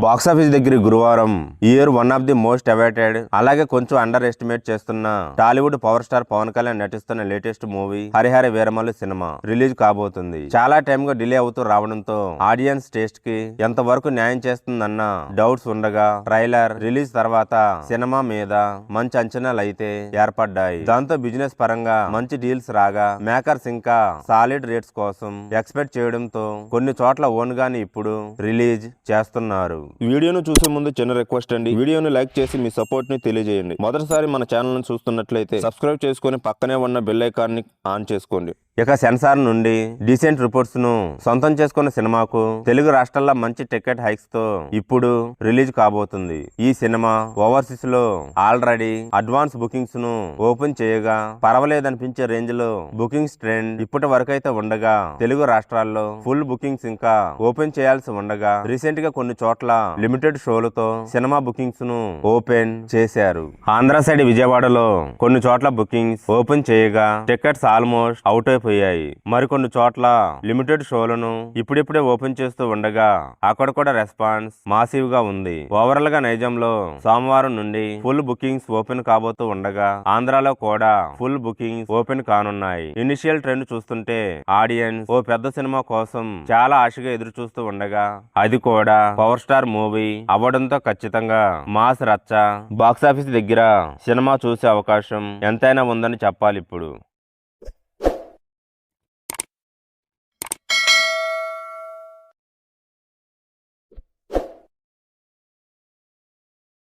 Box office దగ్గర గురువారం year one of the most awaited అలాగే కొంచెం అండర్ ఎస్టిమేట్ చేస్తున్న టాలీవుడ్ పవర్ స్టార్ పవన్ కళ్యాణ్ నటిస్తున్న latest movie Harihara Veeramallu cinema release కాబోతుంది. చాలా టైం గా డిలే అవుతూ రావడంతో ఆడియన్స్ టేస్ట్ కి ఎంత వరకు న్యాయం చేస్తుందన్న డౌట్స్ ఉండగా ట్రైలర్ రిలీజ్ తర్వాత సినిమా మీద మంచి అంచనాలు అయితే ఏర్పడ్డాయి. దాంతో బిజినెస్ పరంగా మంచి డీల్స్ రాగా మేకర్స్ ఇంకా సాలిడ్ రేట్స్ కోసం ఎక్స్పెక్ట్ చేయడంతో కొన్ని చోట్ల ఓన్ గాని ఇప్పుడు రిలీజ్ చేస్తున్నారు. వీడియోను చూసే ముందు చిన్న రిక్వెస్ట్ అండి, వీడియోను లైక్ చేసి మీ సపోర్ట్ ని తెలియజేయండి. మొదటిసారి మన ఛానల్ ను చూస్తున్నట్లయితే సబ్స్క్రైబ్ చేసుకుని పక్కనే ఉన్న బెల్ ఐకాన్ ని ఆన్ చేసుకోండి. ఇక సెన్సార్ నుండి డీసెంట్ రిపోర్ట్స్ ను సొంతం చేసుకున్న సినిమాకు తెలుగు రాష్ట్రాల్లో మంచి టికెట్ హైక్స్ తో ఇప్పుడు రిలీజ్ కాబోతుంది. ఈ సినిమా ఓవర్సీస్ లో ఆల్రెడీ అడ్వాన్స్ బుకింగ్స్ ను ఓపెన్ చేయగా పర్వాలేదనిపించే రేంజ్ లో బుకింగ్స్ ట్రెండ్ ఇప్పటి వరకైతే ఉండగా తెలుగు రాష్ట్రాల్లో ఫుల్ బుకింగ్స్ ఇంకా ఓపెన్ చేయాల్సి ఉండగా రీసెంట్ గా కొన్ని చోట్ల లిమిటెడ్ షోలతో సినిమా బుకింగ్స్ ను ఓపెన్ చేశారు. ఆంధ్ర సైడ్ విజయవాడలో కొన్ని చోట్ల బుకింగ్స్ ఓపెన్ చేయగా టికెట్స్ ఆల్మోస్ట్ అవుట్ అయిపోయాయి. మరికొన్ని చోట్ల లిమిటెడ్ షోలను ఇప్పుడిప్పుడే ఓపెన్ చేస్తూ ఉండగా అక్కడ కూడా రెస్పాన్స్ మాసివ్ గా ఉంది. ఓవరాల్ గా నైజాంలో సోమవారం నుండి ఫుల్ బుకింగ్స్ ఓపెన్ కాబోతూ ఉండగా ఆంధ్రాలో కూడా ఫుల్ బుకింగ్స్ ఓపెన్ కానున్నాయి. ఇనిషియల్ ట్రెండ్ చూస్తుంటే ఆడియన్స్ ఓ పెద్ద సినిమా కోసం చాలా ఆశగా ఎదురు చూస్తూ ఉండగా అది కూడా పవర్ స్టార్ మూవీ అవ్వడంతో ఖచ్చితంగా మాస్ రచ్చ బాక్సాఫీస్ దగ్గర సినిమా చూసే అవకాశం ఎంతైనా ఉందని చెప్పాలి. ఇప్పుడు